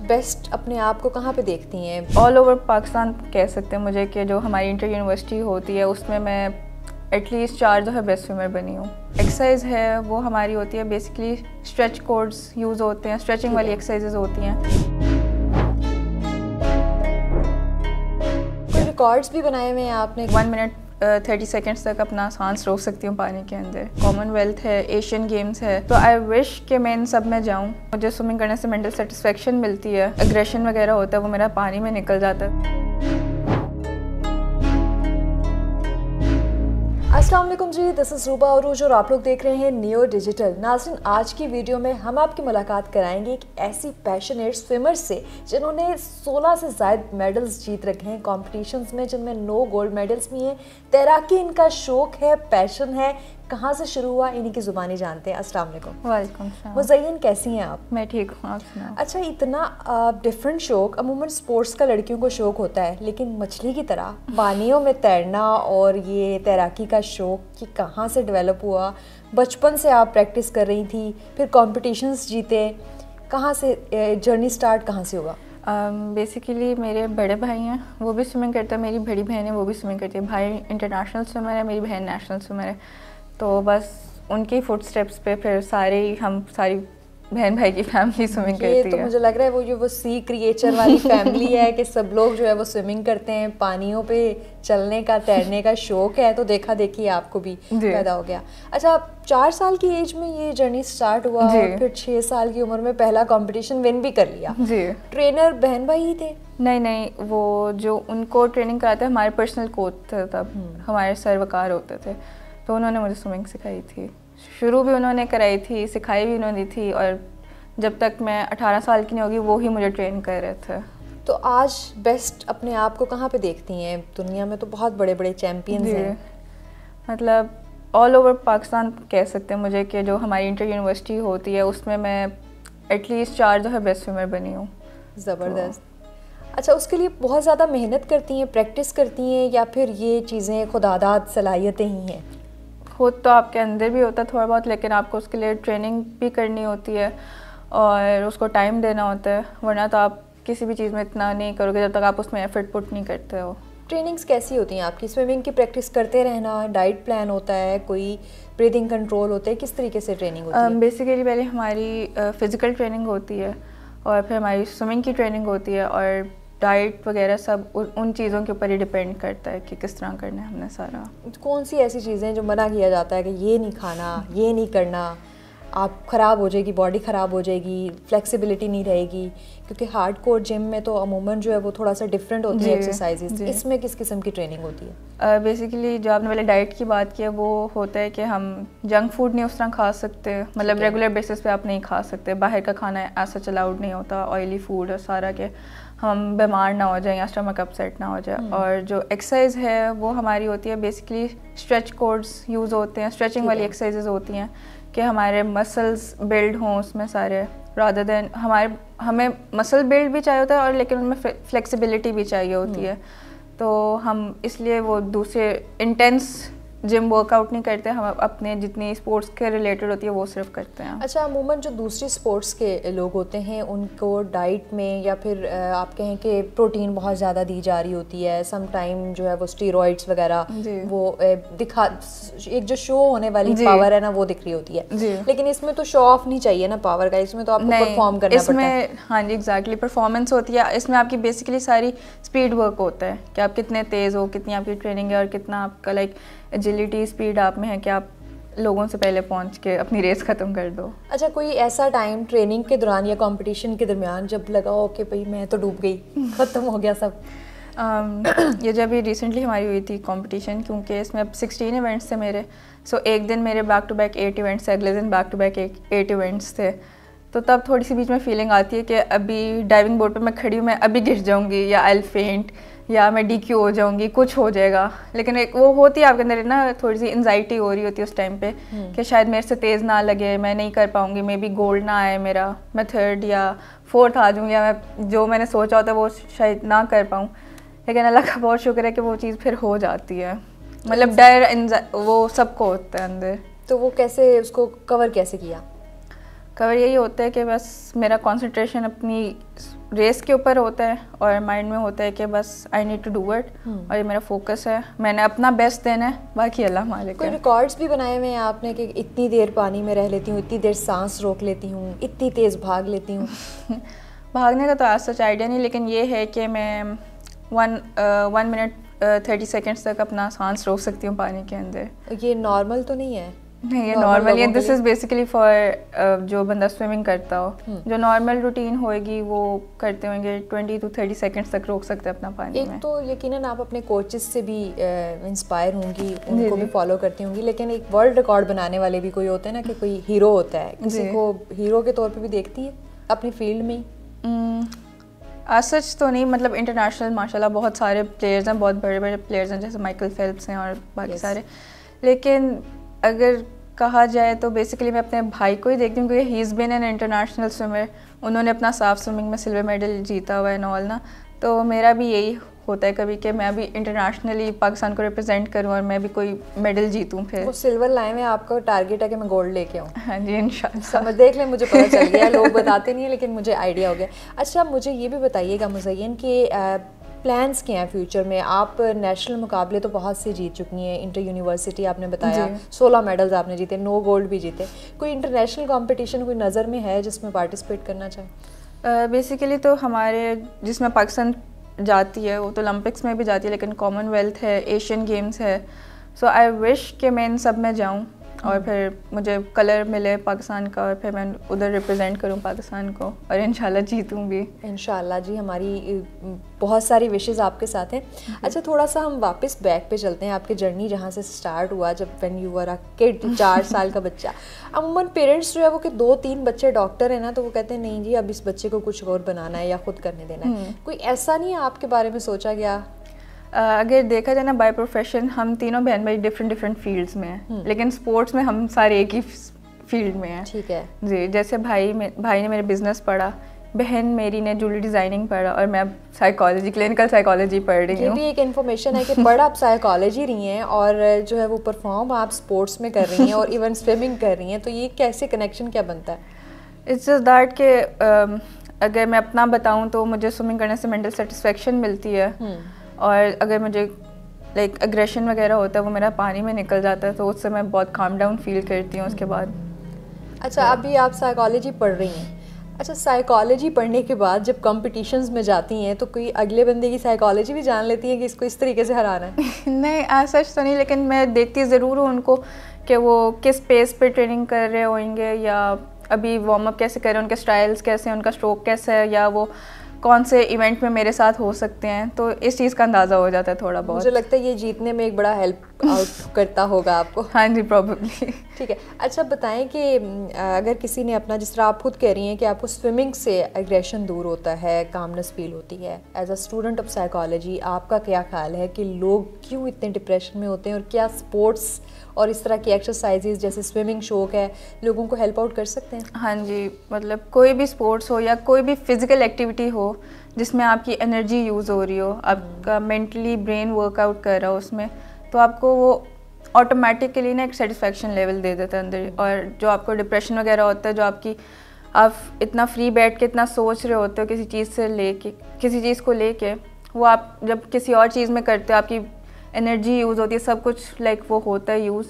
Best اپنے آپ کو کہاں پہ دیکھتی ہیں؟ آل اوور پاکستان کہہ سکتے ہیں مجھے کہ جو ہماری انٹر یونیورسٹی ہوتی ہے اس میں میں ایٹ لیسٹ 4 جو ہے بیسٹ سوئمر بنی ہوں. ایکسرسائز ہے وہ ہماری ہوتی ہے بیسکلی اسٹریچ کوڈز یوز ہوتے ہیں, اسٹریچنگ والی ایکسرسائزز ہوتی ہیں. کوئی ریکارڈز بھی بنائے ہوئے ہیں آپ نے؟ 1 منٹ 30 سیکنڈس تک اپنا سانس روک سکتی ہوں پانی کے اندر. کامن ویلتھ ہے, ایشین گیمز ہے, تو آئی وش کہ میں ان سب میں جاؤں. مجھے سوئمنگ کرنے سے مینٹل سیٹسفیکشن ملتی ہے, اگریشن وغیرہ ہوتا ہے وہ میرا پانی میں نکل جاتا ہے. السلام علیکم جی, دس از روبا عروج اور آپ لوگ دیکھ رہے ہیں نیو ڈیجیٹل. ناظرین, آج کی ویڈیو میں ہم آپ کی ملاقات کرائیں گے ایک ایسی پیشنیٹ سوئمر سے جنہوں نے 16 سے زائد میڈلز جیت رکھے ہیں کمپٹیشنز میں, جن میں 9 گولڈ میڈلز بھی ہیں. تیراکی ان کا شوق ہے, پیشن ہے. کہاں سے شروع ہوا انہی کی زبانی جانتے ہیں. السلام علیکم. وعلیکم السلام. مزین کیسی ہیں آپ؟ میں ٹھیک ہوں, آپ سناؤ. اچھا, اتنا ڈفرینٹ شوق, عموماً سپورٹس کا لڑکیوں کو شوق ہوتا ہے, لیکن مچھلی کی طرح پانیوں میں تیرنا اور یہ تیراکی کا شوق کہ کہاں سے ڈیولپ ہوا؟ بچپن سے آپ پریکٹس کر رہی تھی, پھر کمپٹیشنز جیتے, کہاں سے جرنی سٹارٹ کہاں سے ہوا؟ بیسیکلی میرے بڑے بھائی ہیں, وہ بھی سوئمنگ کرتے ہیں. میری بڑی بہن ہے, وہ بھی سوئمنگ کرتی ہے. بھائی انٹرنیشنل سوئمر ہے, میری بہن نیشنل سوئمر ہے. تو بس ان کی فٹ اسٹیپس پہ پھر ہم ساری بہن بھائی کی فیملی سوئمنگ کرتی ہے. یہ تو مجھے لگ رہا ہے وہ سی کریچر والی فیملی ہے کہ سب لوگ جو ہے وہ سوئمنگ کرتے ہیں, پانیوں پہ چلنے کا, تیرنے کا شوق ہے, تو دیکھا دیکھی آپ کو بھی پیدا ہو گیا. اچھا, 4 سال کی ایج میں یہ جرنی سٹارٹ ہوا, پھر 6 سال کی عمر میں پہلا کمپٹیشن ون بھی کر لیا. جی. ٹرینر بہن بھائی ہی تھے؟ نہیں, وہ جو ان کو ٹریننگ کراتے ہمارے پرسنل کوچ تھے, تب ہمارے سر وقار ہوتے تھے, تو انہوں نے مجھے سوئمنگ سکھائی تھی. شروع بھی انہوں نے کرائی تھی, سکھائی بھی انہوں نے تھی, اور جب تک میں 18 سال کی نہیں ہوگی وہی مجھے ٹرین کر رہے تھے. تو آج بیسٹ اپنے آپ کو کہاں پہ دیکھتی ہیں؟ دنیا میں تو بہت بڑے بڑے چیمپئنز ہیں. مطلب آل اوور پاکستان کہہ سکتے ہیں مجھے کہ جو ہماری انٹر یونیورسٹی ہوتی ہے اس میں میں ایٹ لیسٹ 4 جو ہے بیسٹ سوئمر بنی ہوں. زبردست. اچھا, اس کے لیے بہت زیادہ محنت کرتی ہیں, پریکٹس کرتی ہیں, یا پھر یہ چیزیں خداداد صلاحیتیں ہی ہیں؟ خود تو آپ کے اندر بھی ہوتا ہے تھوڑا بہت, لیکن آپ کو اس کے لیے ٹریننگ بھی کرنی ہوتی ہے اور اس کو ٹائم دینا ہوتا ہے, ورنہ تو آپ کسی بھی چیز میں اتنا نہیں کرو گے جب تک آپ اس میں ایفرٹ پٹ نہیں کرتے ہو. ٹریننگز کیسی ہوتی ہیں آپ کی؟ سوئمنگ کی پریکٹس کرتے رہنا, ڈائٹ پلان ہوتا ہے, کوئی بریدنگ کنٹرول ہوتا ہے, کس طریقے سے ٹریننگ ہوتی ہے؟ بیسیکلی پہلے ہماری فزیکل ٹریننگ ہوتی ہے, اور پھر ہماری سوئمنگ کی ٹریننگ ہوتی ہے, اور ڈائٹ وغیرہ سب ان چیزوں کے اوپر ہی ڈپینڈ کرتا ہے کہ کس طرح کرنا ہے ہم نے سارا. کون سی ایسی چیزیں جو منع کیا جاتا ہے کہ یہ نہیں کھانا, یہ نہیں کرنا, آپ خراب ہو جائے گی, باڈی خراب ہو جائے گی, فلیکسیبلٹی نہیں رہے گی؟ کیونکہ ہارڈ کور جم میں تو عموماً جو ہے وہ تھوڑا سا ڈفرینٹ ہوتی ہے ایکسرسائزز. اس میں کس قسم کی ٹریننگ ہوتی ہے؟ بیسیکلی جو آپ نے پہلے ڈائٹ کی بات کی ہے, وہ ہوتا ہے کہ ہم جنک فوڈ نہیں اس طرح کھا سکتے, مطلب ریگولر بیسس پہ آپ نہیں کھا سکتے. باہر کا کھانا ایسا الاؤڈ نہیں ہوتا, آئلی فوڈ اور سارا, کہ ہم بیمار نہ ہو جائیں یا اسٹمک اپسیٹ نہ ہو جائے. اور جو ایکسرسائز ہے وہ ہماری ہوتی ہے بیسکلی اسٹریچ کوڈز یوز ہوتے ہیں, اسٹریچنگ والی ایکسرسائزز ہوتی ہیں کہ ہمارے مسلس بلڈ ہوں اس میں سارے, رادر دین ہمیں مسل بلڈ بھی چاہیے ہوتا ہے, اور لیکن ان میں فلیکسیبلٹی بھی چاہیے ہوتی ہے. تو ہم اس لیے وہ دوسرے انٹینس جم ورک آؤٹ نہیں کرتے, ہم اپنے جتنی اسپورٹس کے ریلیٹڈ ہوتی ہے وہ صرف کرتے ہیں. اچھا, عموماً جو دوسری اسپورٹس کے لوگ ہوتے ہیں ان کو ڈائٹ میں یا پھر آپ کہیں کہ پروٹین بہت زیادہ دی جا رہی ہوتی ہے, سم ٹائم جو ہے وہ اسٹیرائڈس وغیرہ, وہ ایک جو شو ہونے والی پاور ہے نا وہ دکھ رہی ہوتی ہے. لیکن اس میں تو شو آف نہیں چاہیے نا پاور کا, اس میں تو آپ کو پرفارم کرنا پڑتا ہے. ہاں جی, ایگزیکٹلی, پرفارمنس ہوتی ہے. اس میں آپ کی بیسیکلی ساری اسپیڈ ورک ہوتا ہے کہ آپ کتنے تیز ہو, کتنی آپ کی ٹریننگ ہے, اور کتنا آپ کا لائک ایجیلٹی اسپیڈ آپ میں ہے کہ آپ لوگوں سے پہلے پہنچ کے اپنی ریس ختم کر دو. اچھا, کوئی ایسا ٹائم ٹریننگ کے دوران یا کمپٹیشن کے درمیان جب لگا ہو کہ بھائی میں تو ڈوب گئی, ختم ہو گیا سب؟ یہ جب یہ ریسنٹلی ہماری ہوئی تھی کمپٹیشن, کیونکہ اس میں اب 16 ایونٹس تھے میرے, سو ایک دن میرے بیک ٹو بیک 8 ایونٹس تھے, اگلے دن بیک ٹو بیک 8 ایونٹس تھے. تو تب تھوڑی سی بیچ میں فیلنگ آتی ہے کہ ابھی ڈائیونگ بورڈ پہ میں کھڑی ہوں, میں ابھی گر جاؤں گی, یا آئی ول فینٹ, یا میں ڈی کیو ہو جاؤں گی, کچھ ہو جائے گا. لیکن ایک وہ ہوتی ہے آپ کے اندر نا تھوڑی سی انزائٹی ہو رہی ہوتی ہے اس ٹائم پہ کہ شاید میرے سے تیز نہ لگے, میں نہیں کر پاؤں گی, مے بی گولڈ نہ آئے میرا, میں 3rd یا 4th آ جاؤں, یا جو میں نے سوچا ہوتا ہے وہ شاید نہ کر پاؤں. لیکن اللہ کا بہت شکر ہے کہ وہ چیز پھر ہو جاتی ہے. مطلب ڈر وہ سب کو ہوتا ہے اندر. تو وہ کیسے اس کو کور کیسے کیا؟ کور یہی ہوتا ہے کہ بس میرا کنسنٹریشن اپنی ریس کے اوپر ہوتا ہے اور مائنڈ میں ہوتا ہے کہ بس I need to do it, اور یہ میرا فوکس ہے, میں نے اپنا بیسٹ دینا ہے, باقی اللہ مالک. کوئی ریکارڈس بھی بنائے ہوئے ہیں آپ نے کہ اتنی دیر پانی میں رہ لیتی ہوں, اتنی دیر سانس روک لیتی ہوں, اتنی تیز بھاگ لیتی ہوں؟ بھاگنے کا تو آج سچ آئیڈیا نہیں, لیکن یہ ہے کہ میں 1 منٹ 30 سیکنڈس تک اپنا سانس روک سکتی ہوں پانی کے اندر. یہ نارمل تو نہیں ہے؟ نہیں, یہ نارمل ہے. دس از بیسیکلی فار جو بندہ سوئمنگ کرتا ہو, جو نارمل روٹین ہوئے گی وہ کرتے ہوں گے 20 to 30 سیکنڈس تک روک سکتے ہیں اپنا پانی میں. ایک تو یقیناً آپ اپنے کوچز سے بھی انسپائر ہوں گی, ان کو بھی فالو کرتی ہوں گی, لیکن ایک ورلڈ ریکارڈ بنانے والے بھی کوئی ہوتے ہیں نا, کہ کوئی ہیرو ہوتا ہے, کسی کو ہیرو کے طور پہ بھی دیکھتی ہے اپنی فیلڈ میں؟ آج سچ تو نہیں, مطلب انٹرنیشنل ماشاء اللہ بہت سارے پلیئرز ہیں, بہت بڑے بڑے پلیئرز ہیں, جیسے مائیکل فیلپس ہیں اور باقی سارے, لیکن اگر کہا جائے تو بیسیکلی میں اپنے بھائی کو ہی دیکھتی ہوں, کیونکہ ہی از بین این انٹرنیشنل سوئمر. انہوں نے اپنا صاف سوئمنگ میں سلور میڈل جیتا ہوا ہے نال نا, تو میرا بھی یہی ہوتا ہے کبھی کہ میں بھی انٹرنیشنلی پاکستان کو ریپرزینٹ کروں اور میں بھی کوئی میڈل جیتوں. پھر وہ سلور لائے میں آپ کا ٹارگیٹ ہے کہ میں گولڈ لے کے آؤں؟ ہاں جی انشاءاللہ. دیکھ لیں, مجھے پتہ چل گیا, لوگ بتاتے نہیں ہیں لیکن مجھے آئیڈیا ہو گیا. اچھا مجھے یہ بھی بتائیے گا مزین کہ پلانس کیا ہیں فیوچر میں؟ آپ نیشنل مقابلے تو بہت سے جیت چکی ہیں, انٹر یونیورسٹی آپ نے بتایا 16 میڈلز آپ نے جیتے, 9 گولڈ بھی جیتے. کوئی انٹرنیشنل کمپٹیشن کوئی نظر میں ہے جس میں پارٹیسپیٹ کرنا چاہیں؟ بیسیکلی تو ہمارے جس میں پاکستان جاتی ہے وہ تو اولمپکس میں بھی جاتی ہے, لیکن کامن ویلتھ ہے, ایشین گیمز ہے, سو آئی وش کہ میں ان سب میں جاؤں اور پھر مجھے کلر ملے پاکستان کا, اور پھر میں ادھر ریپرزینٹ کروں پاکستان کو, اور انشاءاللہ جیتوں بھی انشاءاللہ. جی ہماری بہت ساری وشز آپ کے ساتھ ہیں. اچھا تھوڑا سا ہم واپس بیک پہ چلتے ہیں, آپ کی جرنی جہاں سے سٹارٹ ہوا جب وین یو ور اے کڈ, 4 سال کا بچہ. عموماً پیرنٹس جو ہے وہ کہ 2-3 بچے ڈاکٹر ہیں نا, تو وہ کہتے ہیں نہیں جی اب اس بچے کو کچھ اور بنانا ہے یا خود کرنے دینا ہے. کوئی ایسا نہیں ہے آپ کے بارے میں سوچا گیا؟ اگر دیکھا جائے نا بائی پروفیشن ہم تینوں بہن بھائی ڈفرینٹ فیلڈس میں ہیں, لیکن اسپورٹس میں ہم سارے ایک ہی فیلڈ میں ہیں. ٹھیک ہے جی, جیسے بھائی نے میرے بزنس پڑھا, بہن میری نے جویلری ڈیزائننگ پڑھا, اور میں اب سائیکالوجی, کلینکل سائیکالوجی پڑھ رہی ہوں. یہ بھی ایک انفارمیشن ہے کہ پڑھ آپ سائیکالوجی رہی ہیں اور جو ہے وہ پرفارم آپ اسپورٹس میں کر رہی ہیں اور ایون سوئمنگ کر رہی ہیں, تو یہ کیسے کنیکشن کیا بنتا ہے؟ اٹس جسٹ دیٹ کہ اگر میں اپنا بتاؤں تو مجھے سوئمنگ کرنے سے مینٹل سیٹسفیکشن ملتی ہے, اور اگر مجھے لائک اگریشن وغیرہ ہوتا ہے وہ میرا پانی میں نکل جاتا ہے, تو اس سے میں بہت کام ڈاؤن فیل کرتی ہوں اس کے بعد. اچھا ابھی آپ سائیکالوجی پڑھ رہی ہیں, اچھا سائیکالوجی پڑھنے کے بعد جب کمپٹیشنز میں جاتی ہیں تو کوئی اگلے بندے کی سائیکالوجی بھی جان لیتی ہیں کہ اس کو اس طریقے سے ہرانا ہے؟ نہیں ایز سچ تو نہیں, لیکن میں دیکھتی ضرور ہوں ان کو کہ وہ کس پیس پہ ٹریننگ کر رہے ہوئیں گے, یا ابھی وارم اپ کیسے کر رہے ہیں, ان کے اسٹائلس کیسے ہیں, ان کا اسٹروک کیسے ہے, یا وہ کون سے ایونٹ میں میرے ساتھ ہو سکتے ہیں, تو اس چیز کا اندازہ ہو جاتا ہے تھوڑا بہت. مجھے لگتا ہے یہ جیتنے میں ایک بڑا ہیلپ آؤٹ کرتا ہوگا آپ کو. ہاں جی پروبیبلی. ٹھیک ہے. اچھا بتائیں کہ اگر کسی نے اپنا, جس طرح آپ خود کہہ رہی ہیں کہ آپ کو سوئمنگ سے ایگریشن دور ہوتا ہے, کامنس فیل ہوتی ہے, as a student of psychology آپ کا کیا خیال ہے کہ لوگ کیوں اتنے ڈپریشن میں ہوتے ہیں, اور کیا اسپورٹس اور اس طرح کی ایکسرسائزز جیسے سوئمنگ شوق ہے لوگوں کو ہیلپ آؤٹ کر سکتے ہیں؟ ہاں جی, مطلب کوئی بھی اسپورٹس ہو یا کوئی بھی فزیکل ایکٹیویٹی ہو جس میں آپ کی انرجی یوز ہو رہی ہو, آپ کا مینٹلی برین ورک آؤٹ کر رہا ہو اس میں, تو آپ کو وہ آٹومیٹکلی نا ایک سیٹسفیکشن لیول دے دیتا ہے اندر. اور جو آپ کو ڈپریشن وغیرہ ہوتا ہے, جو آپ کی آپ اتنا فری بیٹھ کے اتنا سوچ رہے ہوتے ہو کسی چیز کو لے کے, وہ آپ جب کسی اور چیز میں کرتے ہو آپ کی انرجی یوز ہوتی ہے, سب کچھ لائک وہ ہوتا ہے یوز,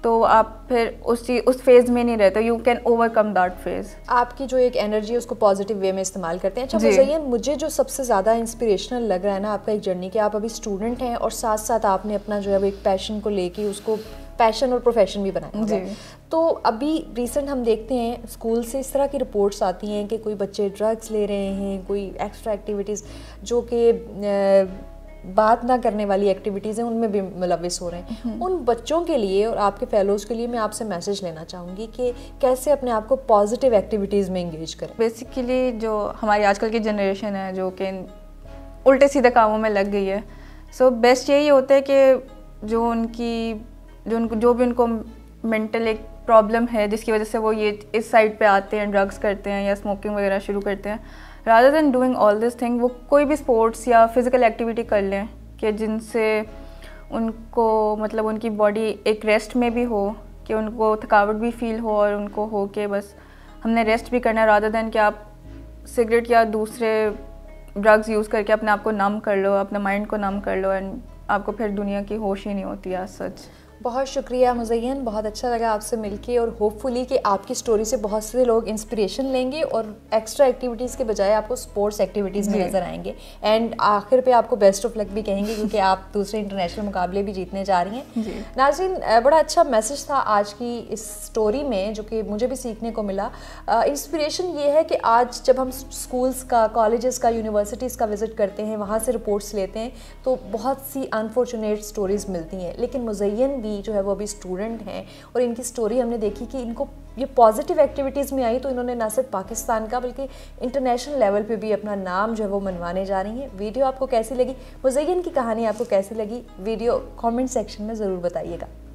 تو آپ پھر اس فیز میں نہیں رہتے, you can over come that phase. آپ کی جو ایک انرجی ہے اس کو پازیٹیو وے میں استعمال کرتے ہیں. اچھا مزین, مجھے جو سب سے زیادہ انسپریشنل لگ رہا ہے نا آپ کا ایک جرنی, کہ آپ ابھی اسٹوڈنٹ ہیں اور ساتھ ساتھ آپ نے اپنا جو ہے وہ ایک پیشن کو لے کے اس کو پیشن اور پروفیشن بھی بنایا ہے. تو ابھی ریسنٹ ہم دیکھتے ہیں اسکول سے اس طرح کی رپورٹس آتی ہیں کہ کوئی بچے ڈرگس لے رہے ہیں, کوئی ایکسٹرا ایکٹیویٹیز جو کہ بات نہ کرنے والی ایکٹیویٹیز ہیں ان میں بھی ملوث ہو رہے ہیں. ان بچوں کے لیے اور آپ کے فیلوز کے لیے میں آپ سے میسج لینا چاہوں گی کہ کیسے اپنے آپ کو پازیٹیو ایکٹیویٹیز میں انگیج کریں. بیسیکلی جو ہماری آج کل کی جنریشن ہے جو کہ الٹے سیدھے کاموں میں لگ گئی ہے, سو بیسٹ یہی ہوتا ہے کہ جو بھی ان کو مینٹل ایک پرابلم ہے جس کی وجہ سے وہ یہ اس سائڈ پہ آتے ہیں, ڈرگس کرتے ہیں یا اسموکنگ وغیرہ شروع کرتے ہیں, rather than doing all this thing وہ کوئی بھی اسپورٹس یا فزیکل ایکٹیویٹی کر لیں کہ جن سے ان کو مطلب ان کی باڈی ایک ریسٹ میں بھی ہو, کہ ان کو تھکاوٹ بھی فیل ہو, اور ان کو ہو کہ بس ہم نے ریسٹ بھی کرنا ہے رادر دین کہ آپ سگریٹ یا دوسرے ڈرگز یوز کر کے اپنے آپ کو نم کر لو, اپنے مائنڈ کو نم کر لو, اینڈ آپ کو پھر دنیا کی ہوش ہی نہیں ہوتی ہے سچ. بہت شکریہ مزین, بہت اچھا لگا آپ سے مل کے, اور ہوپ فلی کہ آپ کی سٹوری سے بہت سے لوگ انسپریشن لیں گے اور ایکسٹرا ایکٹیویٹیز کے بجائے آپ کو سپورٹس ایکٹیویٹیز میں نظر آئیں گے. اینڈ آخر پہ آپ کو بیسٹ آف لک بھی کہیں گے کیونکہ آپ دوسرے انٹرنیشنل مقابلے بھی جیتنے جا رہی ہیں. ناظرین, بڑا اچھا میسج تھا آج کی اس سٹوری میں جو کہ مجھے بھی سیکھنے کو ملا. انسپریشن یہ ہے کہ آج جب ہم اسکولس کا, کالجز کا, یونیورسٹیز کا وزٹ کرتے ہیں, وہاں سے رپورٹس لیتے ہیں تو بہت سی انفارچونیٹ سٹوریز ملتی ہیں, لیکن مزین جو ہے وہ ابھی اسٹوڈنٹ ہیں اور ان کی سٹوری ہم نے دیکھی کہ ان کو یہ پازیٹیو ایکٹیویٹیز میں آئی تو انہوں نے نہ صرف پاکستان کا بلکہ انٹرنیشنل لیول پہ بھی اپنا نام جو ہے وہ منوانے جا رہی ہیں. ویڈیو آپ کو کیسی لگی, مزین کی کہانی آپ کو کیسی لگی, ویڈیو کامنٹ سیکشن میں ضرور بتائیے گا.